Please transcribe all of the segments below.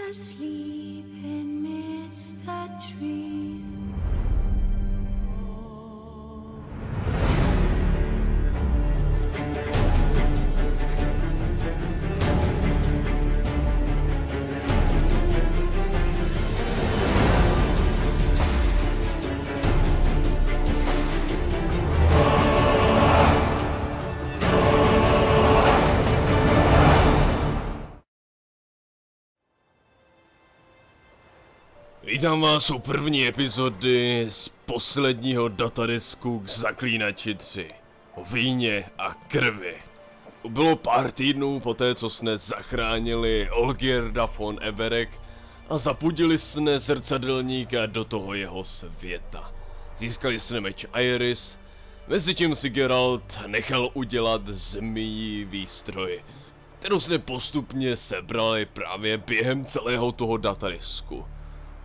asleep amidst the trees. Vítám vás u první epizody z posledního datadisku k Zaklínači 3. O víně a krvi. Bylo pár týdnů poté, co jsme zachránili Olgierda von Everek a zapudili jsme zrcadlníka do toho jeho světa. Získali jsme meč Iris, mezitím si Geralt nechal udělat zmijí výstroj, kterou jsme postupně sebrali právě během celého toho datadisku.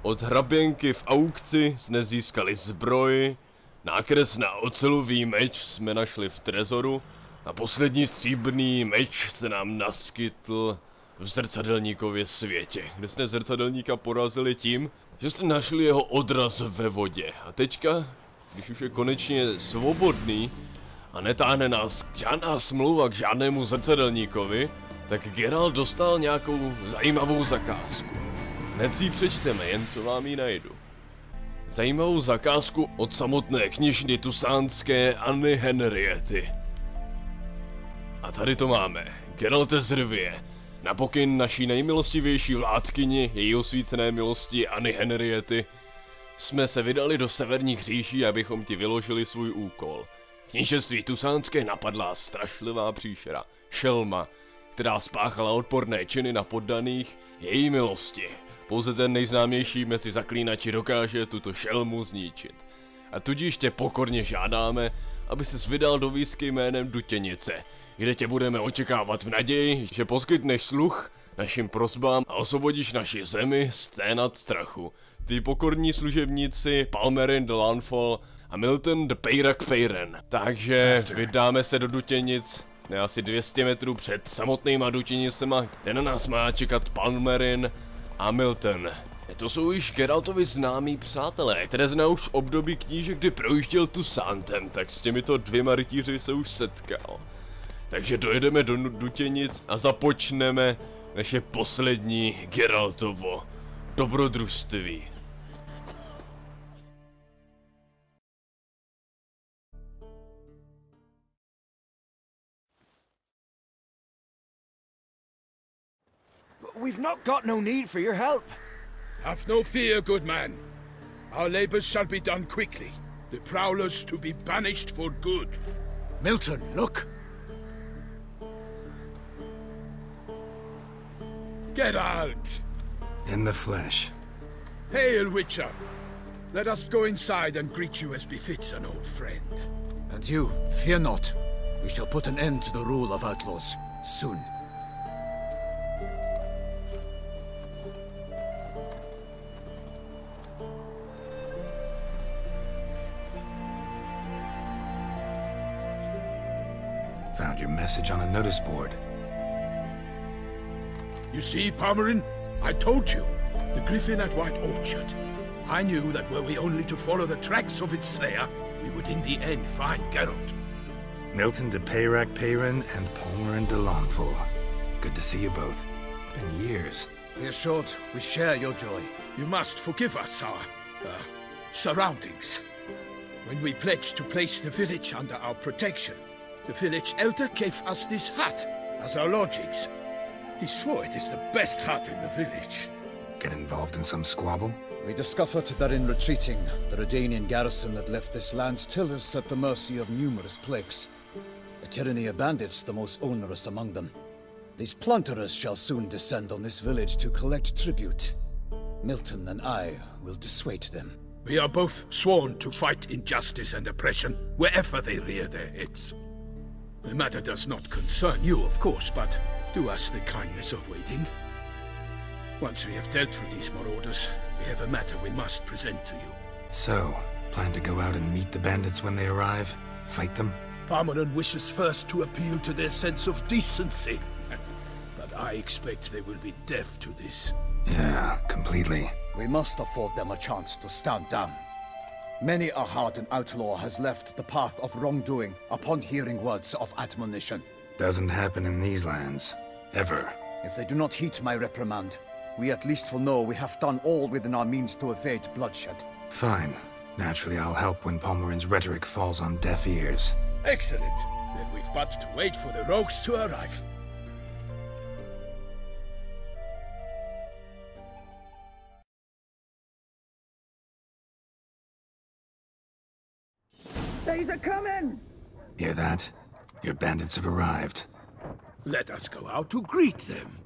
Od hraběnky v aukci jsme získali zbroj, nákres na ocelový meč jsme našli v trezoru a poslední stříbrný meč se nám naskytl v zrcadlníkově světě, kde jsme zrcadlníka porazili tím, že jsme našli jeho odraz ve vodě. A teďka, když už je konečně svobodný a netáhne nás žádná smlouva k žádnému zrcadlníkovi, tak Geralt dostal nějakou zajímavou zakázku. Hned si ji přečteme, jen co vám ji najdu. Zajímavou zakázku od samotné kněžny Toussaintské Anny Henriety. A tady to máme. Geralt z Rivie. Na pokyn naší nejmilostivější vládkyni, její osvícené milosti Anny Henriety, jsme se vydali do severních říší, abychom ti vyložili svůj úkol. Knížectví Toussaintské napadla strašlivá příšera, šelma, která spáchala odporné činy na poddaných její milosti. Pouze ten nejznámější mezi zaklínači dokáže tuto šelmu zničit. A tudíž tě pokorně žádáme, aby ses vydal do výzky jménem Dutěnice, kde tě budeme očekávat v naději, že poskytneš sluch našim prosbám a osvobodíš naši zemi z ténat strachu. Ty pokorní služebníci Palmerin de Lanfall a Milton de Peyrak-peyren. Takže vydáme se do Dutěnic, asi 200 metrů před samotnýma Dutěnicema, kde na nás má čekat Palmerin a Milton. To jsou již Geraltovi známí přátelé, které zná už v období knížek, kdy projížděl Toussaintem, tak s těmito dvěma rytíři se už setkal. Takže dojedeme do Dutěnic a započneme naše poslední Geraltovo dobrodružství. We've not got no need for your help. Have no fear, good man. Our labors shall be done quickly. The prowlers to be banished for good. Milton, look! Geralt! In the flesh. Hail, Witcher! Let us go inside and greet you as befits an old friend. And you, fear not. We shall put an end to the rule of outlaws, soon. Found your message on a notice board. You see, Palmerin? I told you. The griffin at White Orchard. I knew that were we only to follow the tracks of its slayer, we would in the end find Geralt. Milton de Peyrak-peyren and Palmerin de Lanfall. Good to see you both. Been years. Be assured, we share your joy. You must forgive us our, surroundings. When we pledged to place the village under our protection, the village elder gave us this hut as our lodgings. He swore it is the best hut in the village. Get involved in some squabble? We discovered that in retreating, the Redanian garrison that left this land still is at the mercy of numerous plagues. A tyranny of bandits the most onerous among them. These plunderers shall soon descend on this village to collect tribute. Milton and I will dissuade them. We are both sworn to fight injustice and oppression wherever they rear their heads. The matter does not concern you, of course, but do us the kindness of waiting. Once we have dealt with these marauders, we have a matter we must present to you. So, plan to go out and meet the bandits when they arrive? Fight them? Palmerin wishes first to appeal to their sense of decency. But I I expect they will be deaf to this. Yeah, completely. We must afford them a chance to stand down. Many a hardened outlaw has left the path of wrongdoing upon hearing words of admonition. Doesn't happen in these lands. Ever. If they do not heed my reprimand, we at least will know we have done all within our means to evade bloodshed. Fine. Naturally, I'll help when Palmerin's rhetoric falls on deaf ears. Excellent. Then we've but to wait for the rogues to arrive. They's a coming! Hear that? Your bandits have arrived. Let us go out to greet them.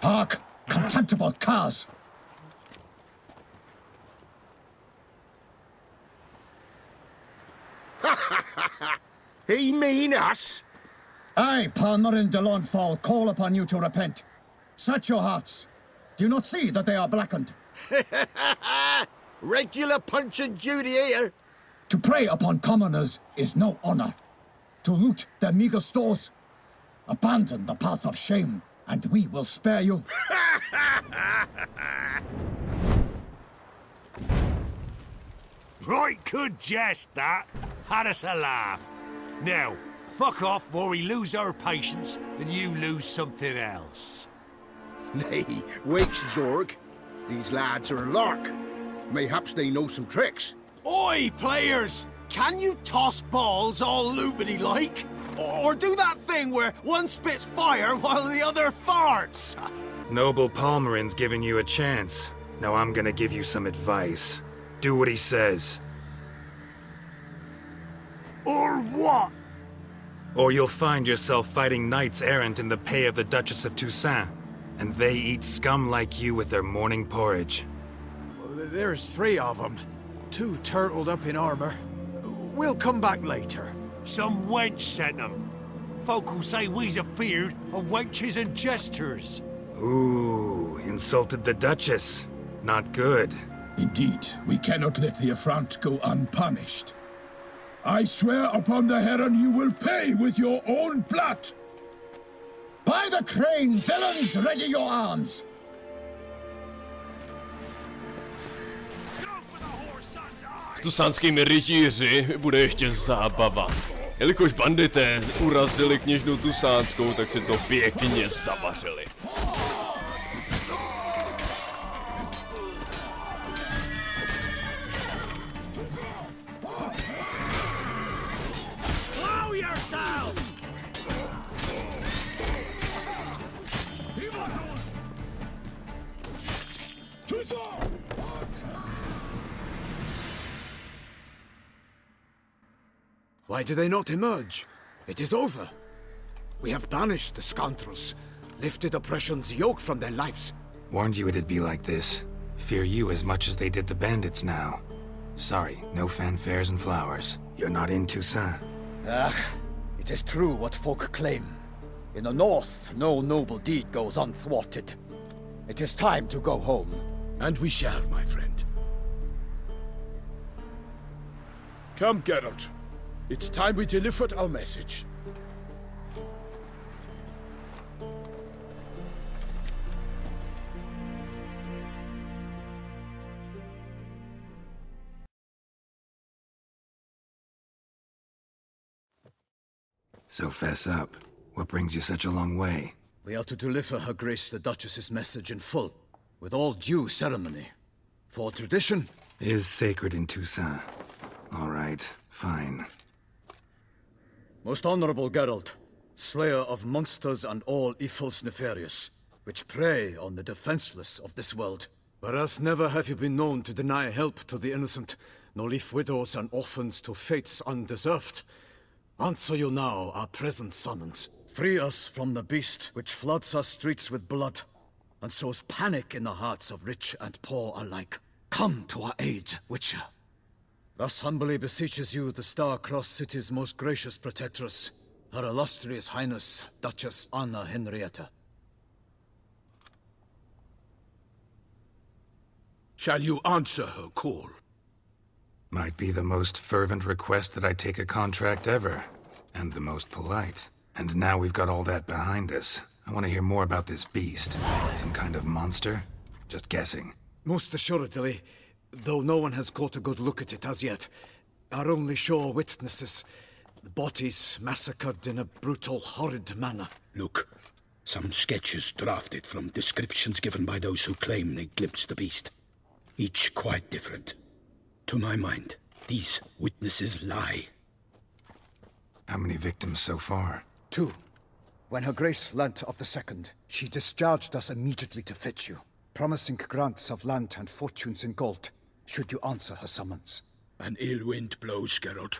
Hark! Contemptible curs! He mean us? I, Palmerin de Launfal, call upon you to repent. Set your hearts. Do you not see that they are blackened? Regular punch and duty here. To prey upon commoners is no honor. To loot their meager stores, abandon the path of shame, and we will spare you. Right good jest, that. Had us a laugh. Now, fuck off before we lose our patience and you lose something else. Nay, wakes Zorg. These lads are a lark. Mayhaps they know some tricks. Oi, players! Can you toss balls all loopity-like? Or do that thing where one spits fire while the other farts? Noble Palmerin's giving you a chance. Now I'm gonna give you some advice. Do what he says. Or what? Or you'll find yourself fighting knights errant in the pay of the Duchess of Toussaint. And they eat scum like you with their morning porridge. There's 3 of them. 2 turtled up in armor. We'll come back later. Some wench sent them. Folk will say we's afeard of wenches and jesters. Ooh, insulted the Duchess. Not good. Indeed, we cannot let the affront go unpunished. I swear upon the Heron you will pay with your own blood! By the crane, villains, ready your arms! S tusanskými rytíři bude ještě zábava. Jelikož bandité urazili kněžnu tusánskou, tak si to pěkně zavařili. Why do they not emerge? It is over. We have banished the scoundrels, lifted oppression's yoke from their lives. Warned you it'd be like this. Fear you as much as they did the bandits now. Sorry, no fanfares and flowers. You're not in Toussaint. Ah, it is true what folk claim. In the north, no noble deed goes unthwarted. It is time to go home. And we shall, my friend. Come, Geralt. It's time we delivered our message. So fess up. What brings you such a long way? We are to deliver Her Grace the Duchess's message in full, with all due ceremony. For tradition is sacred in Toussaint. All right, fine. Most honorable Geralt, slayer of monsters and all evils nefarious, which prey on the defenseless of this world. Whereas never have you been known to deny help to the innocent, nor leave widows and orphans to fates undeserved. Answer you now our present summons. Free us from the beast which floods our streets with blood and sows panic in the hearts of rich and poor alike. Come to our aid, Witcher. Thus humbly beseeches you the Star-Crossed City's most gracious protectress, Her Illustrious Highness, Duchess Anna Henrietta. Shall you answer her call? Might be the most fervent request that I take a contract ever, and the most polite. And now we've got all that behind us. I want to hear more about this beast. Some kind of monster? Just guessing. Most assuredly, though no one has caught a good look at it as yet. Our only sure witnesses, the bodies massacred in a brutal, horrid manner. Look, some sketches drafted from descriptions given by those who claim they glimpsed the beast. Each quite different. To my mind, these witnesses lie. How many victims so far? 2. When Her Grace learnt of the second, she discharged us immediately to fetch you, promising grants of land and fortunes in gold, should you answer her summons. An ill wind blows, Geralt.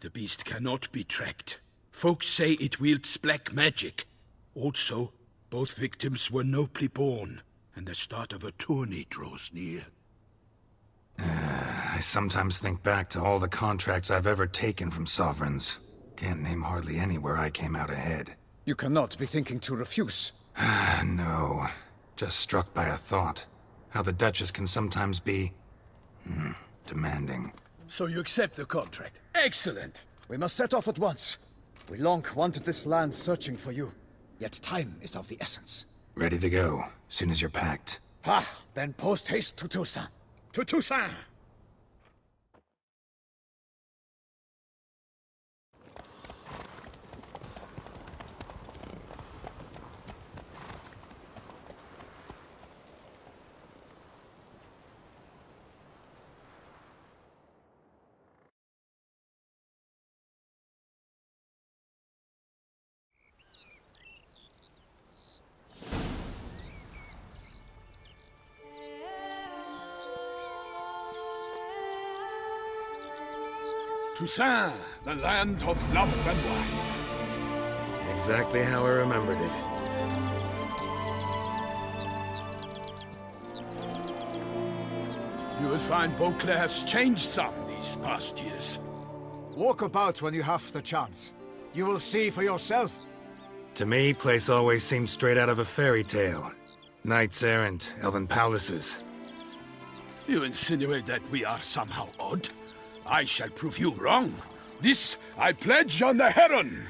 The beast cannot be tracked. Folks say it wields black magic. Also, both victims were nobly born, and the start of a tourney draws near. I sometimes think back to all the contracts I've ever taken from sovereigns. Can't name hardly any where I came out ahead. You cannot be thinking to refuse. No. Just struck by a thought. How the Duchess can sometimes be... demanding. So you accept the contract? Excellent! We must set off at once. We long wanted this land searching for you. Yet time is of the essence. Ready to go, soon as you're packed. Then post-haste to Toussaint. To Toussaint! Toussaint, the land of love and wine. Exactly how I remembered it. You will find Beauclair has changed some these past years. Walk about when you have the chance. You will see for yourself. To me, place always seemed straight out of a fairy tale. Knights errant, elven palaces. You insinuate that we are somehow odd? I shall prove you wrong. This I pledge on the Heron!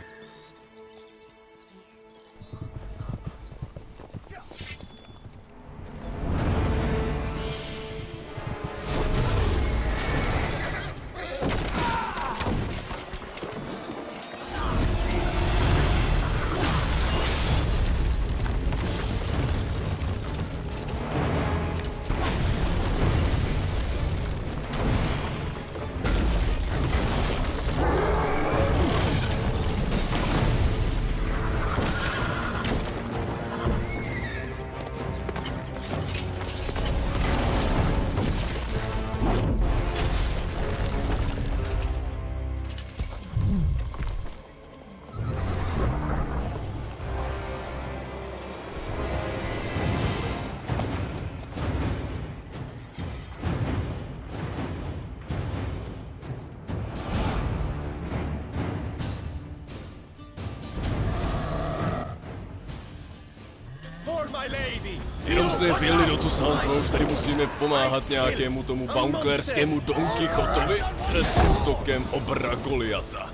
Jenom jsme vjeli do Toussaintu, už tady musíme pomáhat nějakému tomu banklerskému Don Quixotovi před útokem obra Goliata.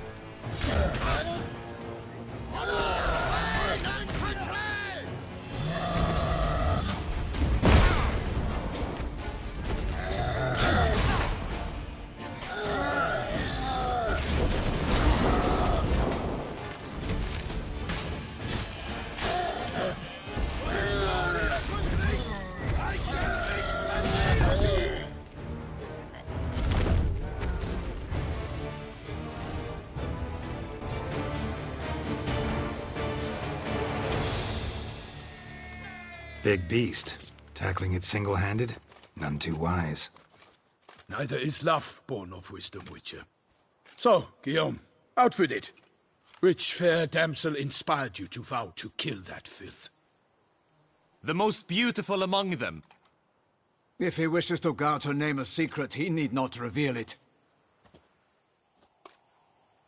Big beast. Tackling it single-handed? None too wise. Neither is love born of wisdom, Witcher. So, Guillaume, outfit it. Which fair damsel inspired you to vow to kill that filth? The most beautiful among them. If he wishes to guard her name a secret, he need not reveal it.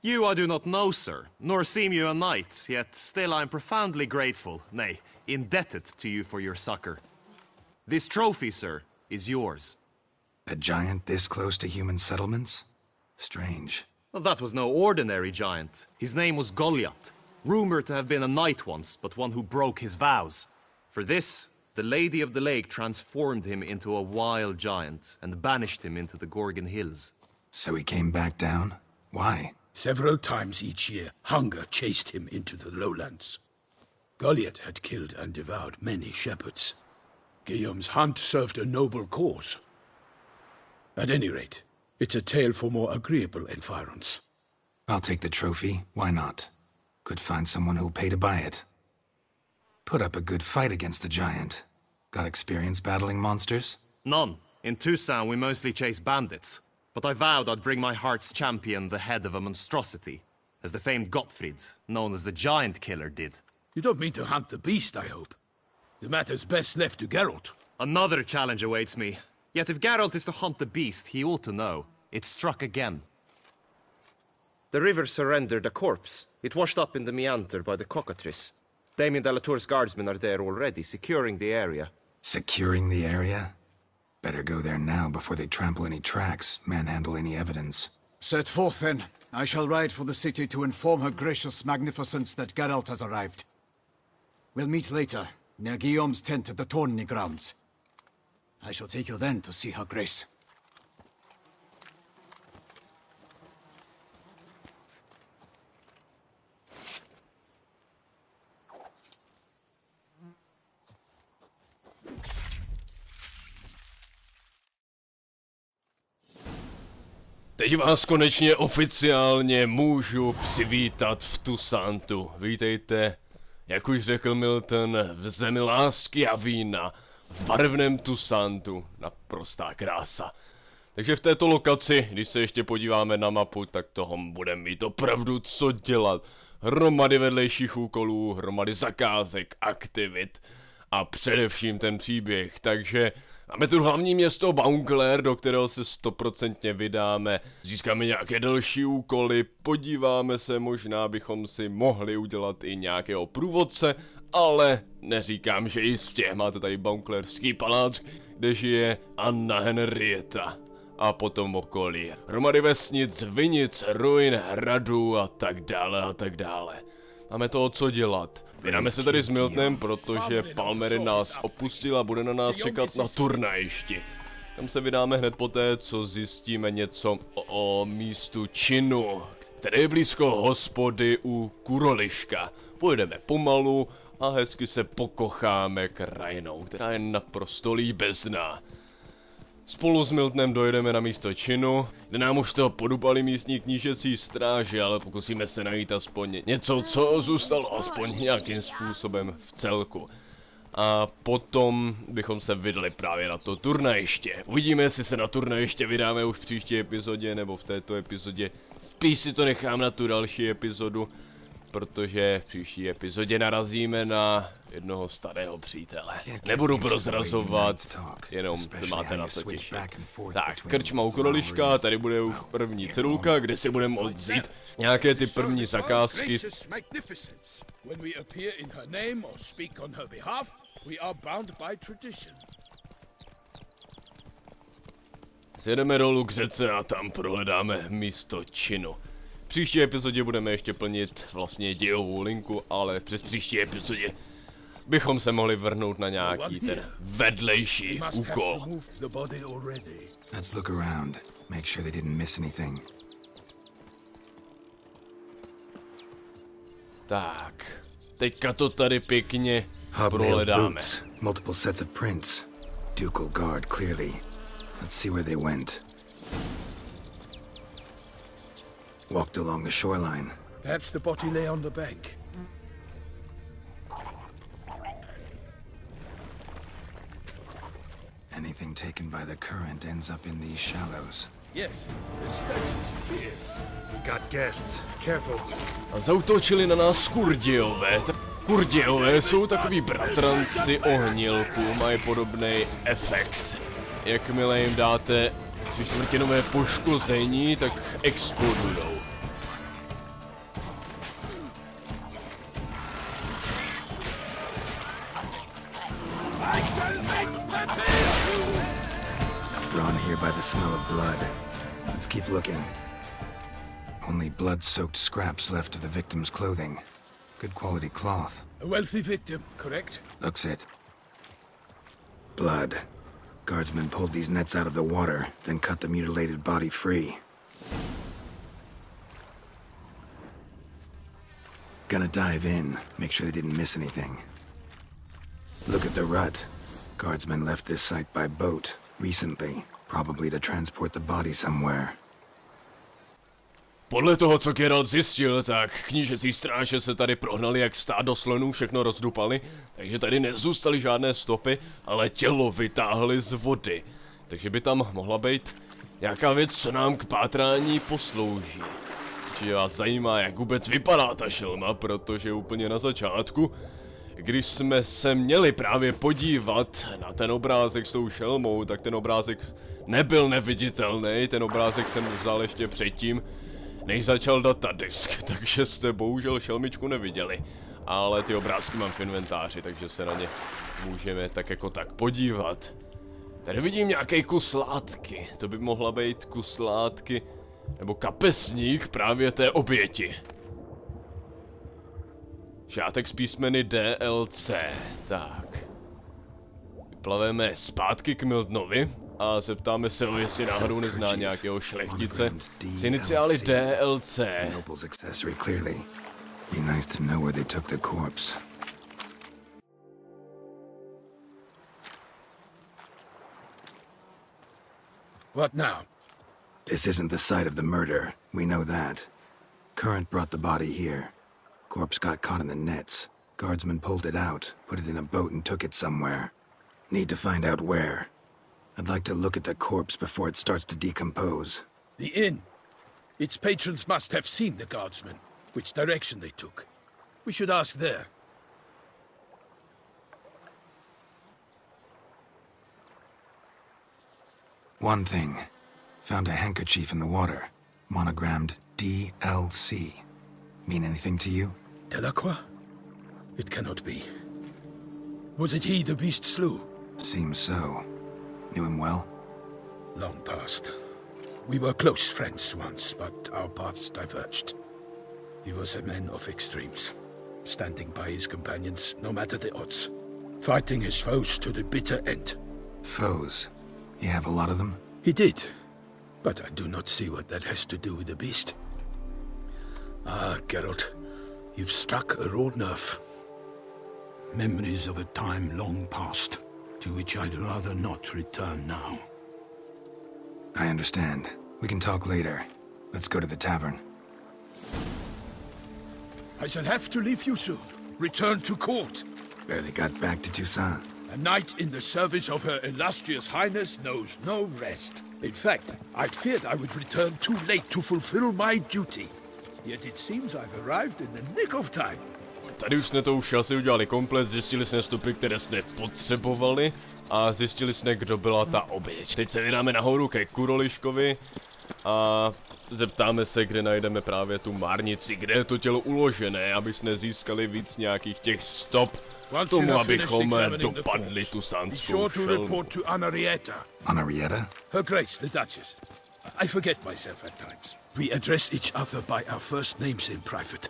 You I do not know, sir, nor seem you a knight, yet still I am profoundly grateful, nay, indebted to you for your succor. This trophy, sir, is yours. A giant this close to human settlements? Strange. Well, that was no ordinary giant. His name was Goliath, rumored to have been a knight once, but one who broke his vows. For this, the Lady of the Lake transformed him into a wild giant and banished him into the Gorgon Hills. So he came back down? Why? Several times each year, hunger chased him into the lowlands. Goliath had killed and devoured many shepherds. Guillaume's hunt served a noble cause. At any rate, it's a tale for more agreeable environs. I'll take the trophy. Why not? Could find someone who'll pay to buy it. Put up a good fight against the giant. Got experience battling monsters? None. In Toussaintu, we mostly chase bandits. But I vowed I'd bring my heart's champion the head of a monstrosity, as the famed Gottfried, known as the Giant Killer, did. You don't mean to hunt the beast, I hope. The matter's best left to Geralt. Another challenge awaits me. Yet if Geralt is to hunt the beast, he ought to know. It struck again. The river surrendered a corpse. It washed up in the meander by the cockatrice. Damien de la Tour's guardsmen are there already, securing the area. Securing the area? Better go there now before they trample any tracks, manhandle any evidence. Set forth, then. I shall ride for the city to inform her gracious magnificence that Geralt has arrived. We'll meet later, near Guillaume's tent at the Tourney grounds. I shall take you then to see her grace. Teď vás konečně oficiálně můžu přivítat v Toussaintu. Vítejte, jak už řekl Milton, v zemi lásky a vína, v barevném Toussaintu. Naprostá krása. Takže v této lokaci, když se ještě podíváme na mapu, tak toho budeme mít opravdu co dělat. Hromady vedlejších úkolů, hromady zakázek, aktivit a především ten příběh. Takže máme tu hlavní město Bounclair, do kterého se 100% vydáme. Získáme nějaké další úkoly, podíváme se, možná bychom si mohli udělat i nějakého průvodce, ale neříkám, že jistě. Máte tady Bounclairský palác, kde žije Anna Henrietta. A potom okolí. Hromady vesnic, vinic, ruin, hradů a tak dále a tak dále. Máme toho co dělat. Vydáme se tady s Miltonem, protože Palmerin nás opustil a bude na nás čekat na turnajišti. Tam se vydáme hned poté, co zjistíme něco o místu činu, který je blízko hospody u Kuroliška. Pojedeme pomalu a hezky se pokocháme krajinou, která je naprosto líbezná. Spolu s Miltonem dojedeme na místo činu, kde nám už to podupali místní knížecí stráži, ale pokusíme se najít aspoň něco, co zůstalo aspoň nějakým způsobem v celku. A potom bychom se vydali právě na to turnajiště. Uvidíme, jestli se na turnajiště vydáme už v příští epizodě, nebo v této epizodě. Spíš si to nechám na tu další epizodu, protože v příští epizodě narazíme na jednoho starého přítele. Nebudu prozrazovat, jenom se máte na co těšit. Tak, krčma u Kuroliška, tady bude už první cedulka, kde si budeme moct vzít nějaké ty první zakázky. Sjedeme dolů k řece a tam prohledáme místo činu. V příští epizodě budeme ještě plnit vlastně dějovou linku, ale přes příští epizodě bychom se mohli vrhnout na nějaký ten vedlejší úkol. Let's look around. Make sure they didn't miss anything. Tak, teďka to tady pěkně prohledáme. Multiple sets of prints. Ducal guard, clearly. Let's see where they went. Walked along the shoreline. Perhaps the body lay on the bank. Anything taken by the current ends up in these shallows. Yes, the stench is fierce. Got guests. Careful. A zaútočili na nás Kurdějové. Kurdějové jsou takový bratranci ohnilků, mají podobný efekt. Jakmile jim dáte 3/4 poškození, tak explodujou. Drawn here by the smell of blood. Let's keep looking. Only blood-soaked scraps left of the victim's clothing. Good quality cloth. A wealthy victim, correct? Looks it. Blood. Guardsmen pulled these nets out of the water, then cut the mutilated body free. Gonna dive in, make sure they didn't miss anything. Look at the rut. Guardsmen left this site by boat recently, probably to transport the body somewhere. Podle toho, co Geralt zjistil, tak knížecí stráže se tady prohnali jak stádo slonů, všechno rozdupali, takže tady nezůstaly žádné stopy, ale tělo vytáhli z vody. Takže by tam mohla být nějaká věc, co nám k pátrání poslouží. Čiže vás zajímá, jak vůbec vypadá ta šelma, protože úplně na začátku, když jsme se měli právě podívat na ten obrázek s tou šelmou, tak ten obrázek nebyl neviditelný, ten obrázek jsem vzal ještě předtím, než začal datadisk, takže jste bohužel šelmičku neviděli. Ale ty obrázky mám v inventáři, takže se na ně můžeme tak jako tak podívat. Tady vidím nějaký kus látky, to by mohla být kus látky, nebo kapesník právě té oběti. Šátek z písmeny DLC, tak. Vyplaveme zpátky k Mildnovi a zeptáme se ho, jestli náhodou nezná nějakého šlechtice s iniciály DLC. What now? This isn't the site of the murder. We know that. Current brought the body here. Corpse got caught in the nets. Guardsmen pulled it out, put it in a boat and took it somewhere. Need to find out where. I'd like to look at the corpse before it starts to decompose. The inn. Its patrons must have seen the guardsmen, which direction they took. We should ask there. One thing. Found a handkerchief in the water. Monogrammed DLC. Mean anything to you? Delacroix? It cannot be. Was it he the beast slew? Seems so. Knew him well? Long past. We were close friends once, but our paths diverged. He was a man of extremes, standing by his companions no matter the odds, fighting his foes to the bitter end. Foes? You have a lot of them? He did, but I do not see what that has to do with the beast. Ah, Geralt, you've struck a raw nerve. Memories of a time long past, to which I'd rather not return now. I understand. We can talk later. Let's go to the tavern. I shall have to leave you soon. Return to court. Barely got back to Toussaintu. A knight in the service of Her Illustrious Highness knows no rest. In fact, I'd feared I would return too late to fulfill my duty. Yet it seems I've arrived in the nick of time. Tady už jsme to už asi udělali komplet, zjistili jsme stopy, které jsme potřebovali a zjistili jsme, kdo byla ta oběť. Teď se vydáme nahoru ke Kuroliškovi a zeptáme se, kde najdeme právě tu márnici, kde je to tělo uložené, aby jsme získali víc nějakých těch stop k tomu, abychom dopadli tu sánskou šelmu. Anarietta? Her Grace, the Duchess. I forget myself at times. We address each other by our first names in private.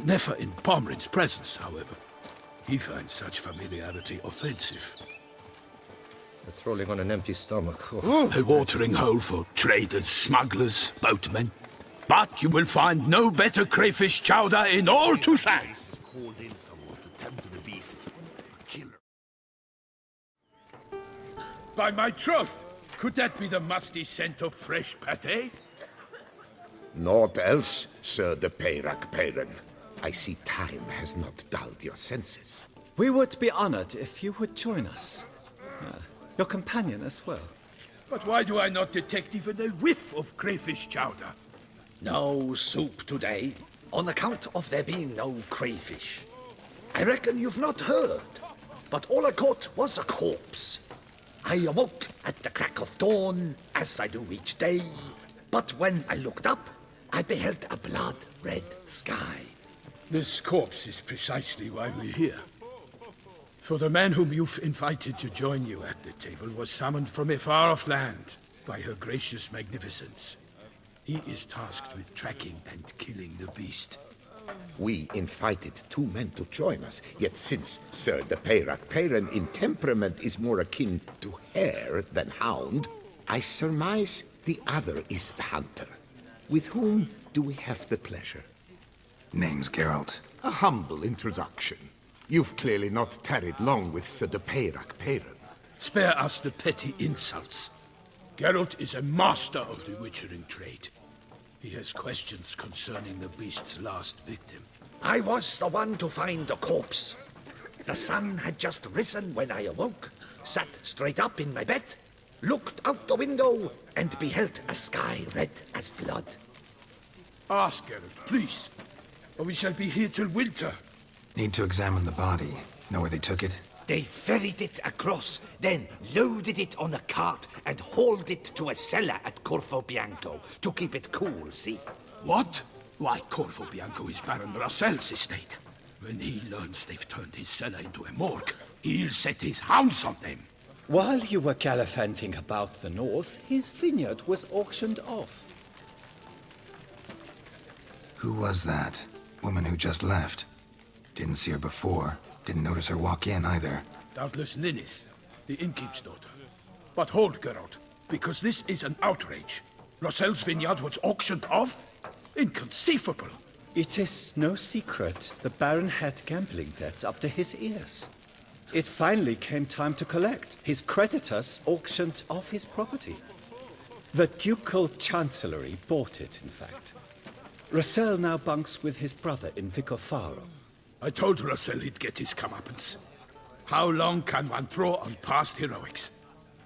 Never in Pomrin's presence, however. He finds such familiarity offensive. Trolling on an empty stomach. A watering hole for traders, smugglers, boatmen. But you will find no better crayfish chowder in all Toussaint. Called in someone to tend to the beast. Killer. By my troth, could that be the musty scent of fresh pâté? Naught else, Sir the peyrak-peyren. I see time has not dulled your senses. We would be honored if you would join us. Your companion as well. But why do I not detect even a whiff of crayfish chowder? No soup today, on account of there being no crayfish. I reckon you've not heard, but all I caught was a corpse. I awoke at the crack of dawn, as I do each day, but when I looked up, I beheld a blood-red sky. This corpse is precisely why we're here. For the man whom you've invited to join you at the table was summoned from a far-off land by her gracious magnificence. He is tasked with tracking and killing the beast. We invited 2 men to join us, yet since Sir the peyrak-peyren in temperament is more akin to hare than hound, I surmise the other is the hunter. With whom do we have the pleasure? Name's Geralt. A humble introduction. You've clearly not tarried long with Sir the peyrak-peyren. Spare us the petty insults. Geralt is a master of the witchering trade. He has questions concerning the beast's last victim. I was the one to find the corpse. The sun had just risen when I awoke, sat straight up in my bed, looked out the window, and beheld a sky red as blood. Ask Geralt, please, or we shall be here till winter. Need to examine the body. Know where they took it? They ferried it across, then loaded it on a cart and hauled it to a cellar at Corvo Bianco to keep it cool, see? What? Why, Corvo Bianco is Baron Russell's estate. When he learns they've turned his cellar into a morgue, he'll set his hounds on them. While you were gallivanting about the north, his vineyard was auctioned off. Who was that? Woman who just left. Didn't see her before. Didn't notice her walk in either. Doubtless Linnis, the innkeep's daughter. But hold, Geralt, because this is an outrage. Russell's vineyard was auctioned off? Inconceivable. It is no secret the Baron had gambling debts up to his ears. It finally came time to collect. His creditors auctioned off his property. The Ducal Chancellery bought it, in fact. Russell now bunks with his brother in Vicofaro. I told Russell he'd get his comeuppance. How long can one draw on past heroics?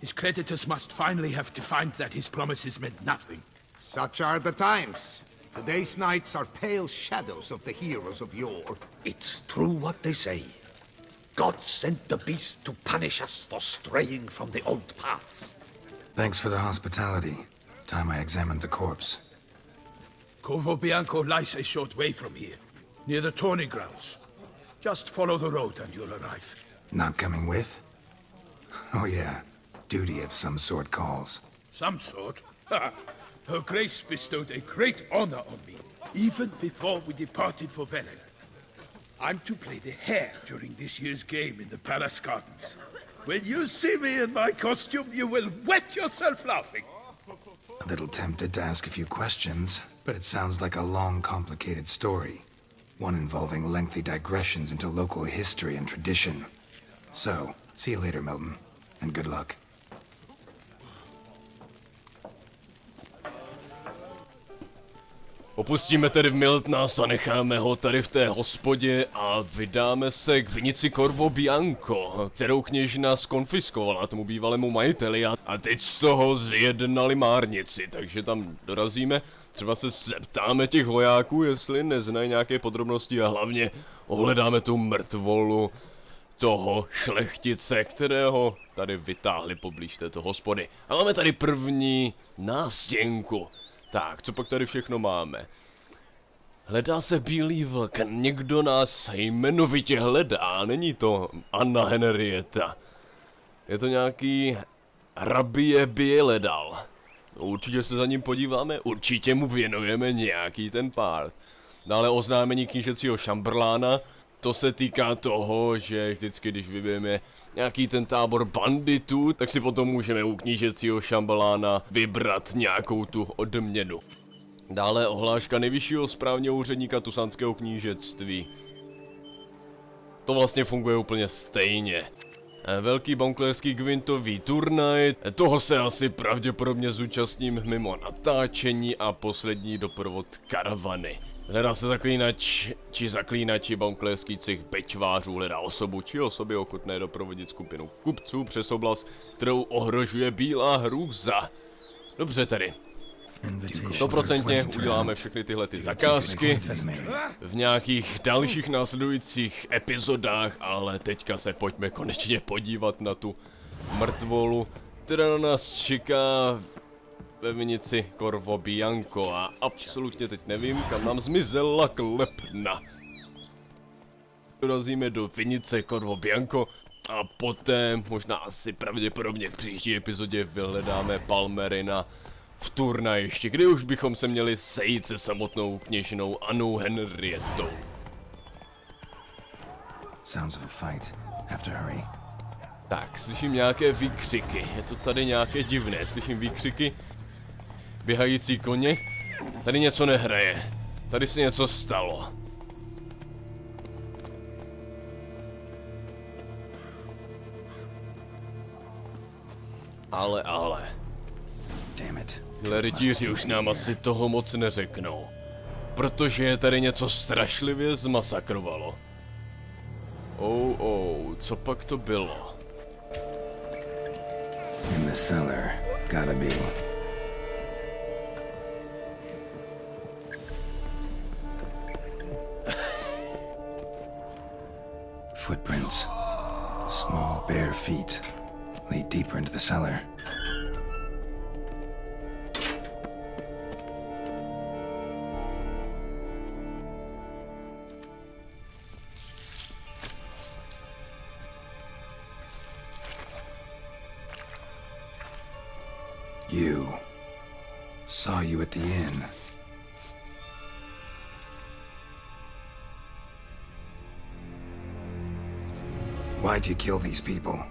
His creditors must finally have to find that his promises meant nothing. Such are the times. Today's knights are pale shadows of the heroes of yore. It's true what they say. God sent the beast to punish us for straying from the old paths. Thanks for the hospitality. Time I examined the corpse. Corvo Bianco lies a short way from here, near the tourney grounds. Just follow the road and you'll arrive. Not coming with? Oh yeah, duty of some sort calls. Some sort? Her Grace bestowed a great honor on me, even before we departed for Velenu. I'm to play the hare during this year's game in the palace gardens. When you see me in my costume, you will wet yourself laughing. A little tempted to ask a few questions, but it sounds like a long, complicated story. One involving lengthy digressions into local history and tradition. So, see you later, Milton, and good luck. Opustíme tedy Miltna a necháme ho tady v té hospodě a vydáme se k vinici Corvo Bianco, kterou kněžna skonfiskovala tomu bývalému majiteli a teď z toho zjednali márnici, takže tam dorazíme, třeba se zeptáme těch vojáků, jestli neznají nějaké podrobnosti a hlavně ohledáme tu mrtvolu toho šlechtice, kterého tady vytáhli poblíž této hospody. A máme tady první nástěnku. Tak, co pak tady všechno máme? Hledá se bílý vlk, někdo nás jmenovitě hledá, není to Anna Henrietta. Je to nějaký rabie Bieledal. Určitě se za ním podíváme, určitě mu věnujeme nějaký ten part. Dále oznámení knížecího šambrlána, to se týká toho, že vždycky, když vybijeme nějaký ten tábor banditů, tak si potom můžeme u knížecího šambrlána vybrat nějakou tu odměnu. Dále ohláška nejvyššího správního úředníka Toussaintského knížectví. To vlastně funguje úplně stejně. Velký bonklerský gvintový turnaj, toho se asi pravděpodobně zúčastním mimo natáčení a poslední doprovod karavany. Hledá se zaklínač či zaklínači baunklerských bečvářů, hledá osobu či osoby ochotné doprovodit skupinu kupců přes oblast, kterou ohrožuje bílá hrůza. Dobře tedy. 100% uděláme všechny tyhle ty zakázky v nějakých dalších následujících epizodách, ale teďka se pojďme konečně podívat na tu mrtvolu, která na nás čeká ve vinici Corvo Bianco a absolutně teď nevím, kam nám zmizela klepna. Dorazíme do vinice Corvo Bianco a poté, možná asi pravděpodobně v příští epizodě vyhledáme Palmerina v turnajišti, kdy už bychom se měli sejít se samotnou kněžnou Annou Henriettou. Tak, slyším nějaké výkřiky, je to tady nějaké divné, slyším výkřiky, běhající koně, tady něco nehraje, tady se něco stalo. Ale. Tyhle rytíři už nám asi toho moc neřeknou, protože je tady něco strašlivě zmasakrovalo. Co pak to bylo? In the cellar, gotta be. Footprints. Small bare feet lead deeper into the cellar. Saw you at the inn. Why'd you kill these people?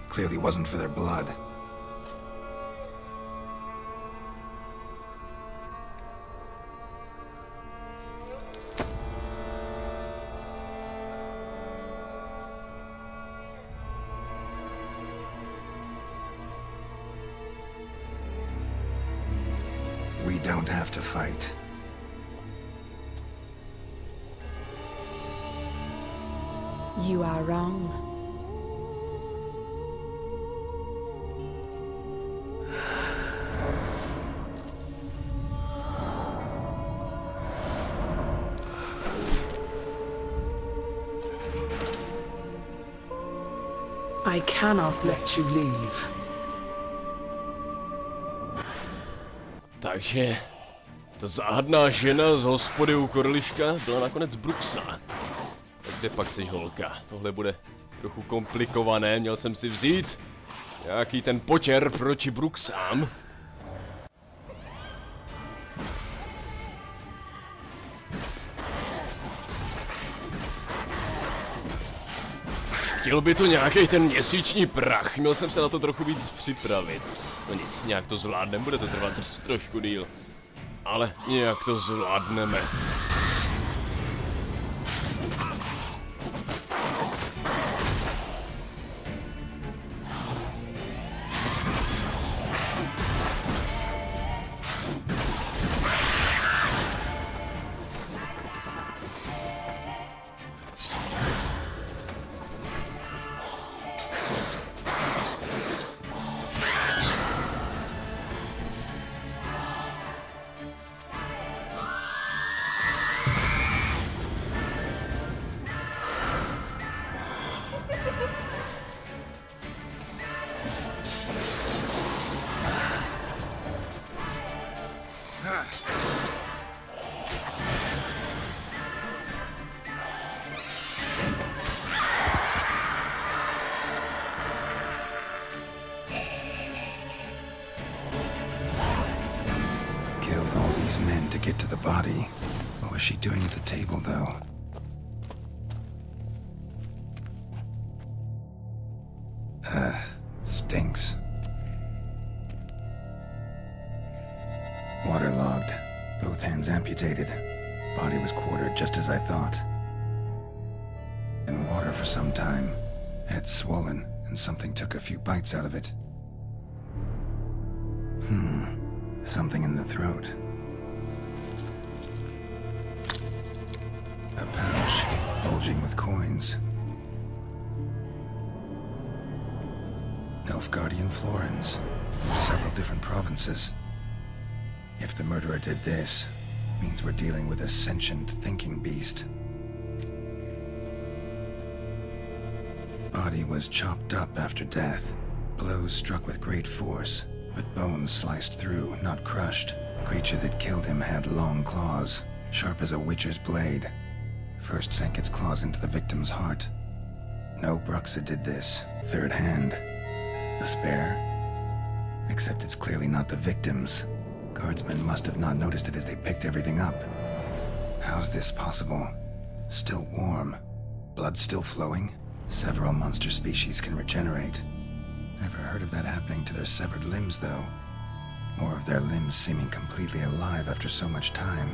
Clearly wasn't for their blood. We don't have to fight. You are wrong. I cannot let you leave. Takže ta záhadná žena z hospody u Korliška byla nakonec Bruxa. Tak kde pak seš, holka? Tohle bude trochu komplikované, měl jsem si vzít nějaký ten potěr proti Bruxám. Chtěl by to nějaký ten měsíční prach, měl jsem se na to trochu víc připravit. No nic, nějak to zvládneme, bude to trvat trošku díl. Ale nějak to zvládneme. Men to get to the body. What was she doing at the table, though? Stinks. Waterlogged. Both hands amputated. Body was quartered just as I thought. In water for some time. Head swollen, and something took a few bites out of it. Something in the throat. A pouch, bulging with coins. Nilfgaardian florins, several different provinces. If the murderer did this, means we're dealing with a sentient thinking beast. Body was chopped up after death. Blows struck with great force, but bones sliced through, not crushed. Creature that killed him had long claws, sharp as a witcher's blade. First sank its claws into the victim's heart. No Bruxa did this. Third hand. The spare? Except it's clearly not the victim's. Guardsmen must have not noticed it as they picked everything up. How's this possible? Still warm. Blood still flowing? Several monster species can regenerate. Never heard of that happening to their severed limbs, though. Or of their limbs seeming completely alive after so much time.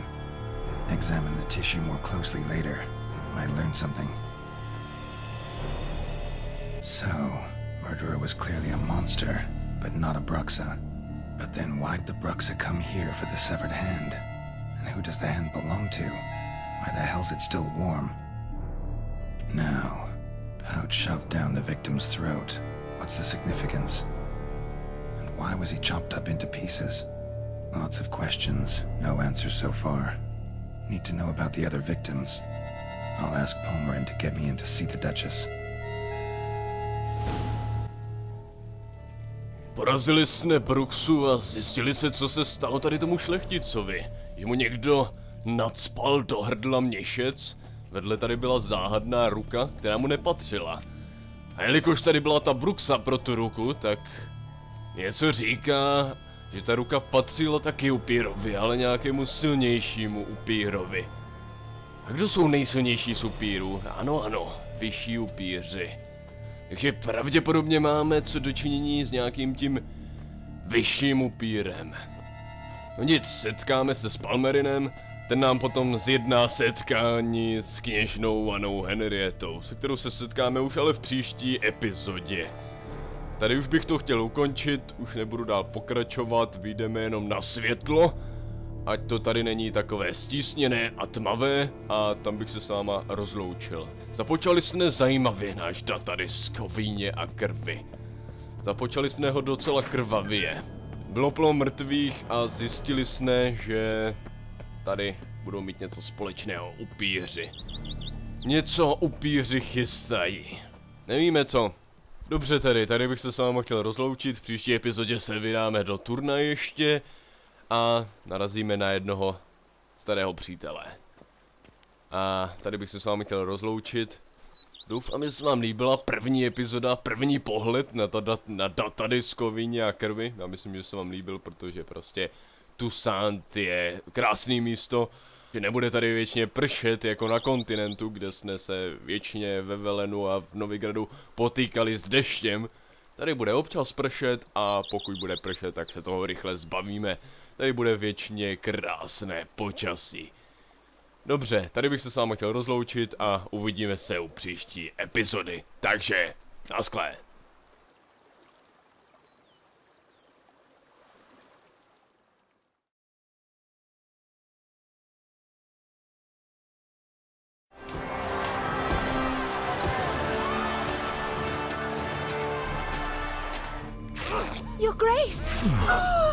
Examine the tissue more closely later. Might learn something. So, murderer was clearly a monster, but not a Bruxa. But then why'd the Bruxa come here for the severed hand? And who does the hand belong to? Why the hell's it still warm? Now, pouch shoved down the victim's throat. What's the significance? And why was he chopped up into pieces? Lots of questions, no answers so far. Need to know about the other victims. I'll ask Palmerin to get me in to see the Duchess. Porazili jsme Bruxu a zjistili se, co se stalo tady tomu šlechticovi. Jemu někdo nacpal do hrdla měšec, vedle tady byla záhadná ruka, která mu nepatřila. A jelikož tady byla ta Bruxa pro tu ruku, tak něco říká, že ta ruka patřila taky upírovi, ale nějakému silnějšímu upírovi. A kdo jsou nejsilnější z upírů? Ano, vyšší upíři. Takže pravděpodobně máme co dočinění s nějakým tím vyšším upírem. No nic, setkáme se s Palmerinem, ten nám potom zjedná setkání s kněžnou Annou Henrietou, se kterou se setkáme už ale v příští epizodě. Tady už bych to chtěl ukončit, už nebudu dál pokračovat, vyjdeme jenom na světlo, ať to tady není takové stísněné a tmavé, a tam bych se s váma rozloučil. Započali jsme zajímavě náš datadisk o víně a krvi. Započali jsme ho docela krvavě. Bylo plno mrtvých a zjistili jsme, že tady budou mít něco společného upíři. Něco upíři chystají. Nevíme co. Dobře tedy, tady bych se s váma chtěl rozloučit, v příští epizodě se vydáme do turnaje ještě a narazíme na jednoho starého přítele. A tady bych se s vámi chtěl rozloučit. Doufám, že se vám líbila první epizoda, první pohled na datadisk o víně a krvi. Já myslím, že se vám líbil, protože prostě Toussaint je krásný místo, že nebude tady věčně pršet jako na kontinentu, kde jsme se většině ve Velenu a v Novigradu potýkali s deštěm. Tady bude občas pršet a pokud bude pršet, tak se toho rychle zbavíme. Tady bude věčně krásné počasí. Dobře, tady bych se s vámi chtěl rozloučit a uvidíme se u příští epizody. Takže, naschle. Your Grace!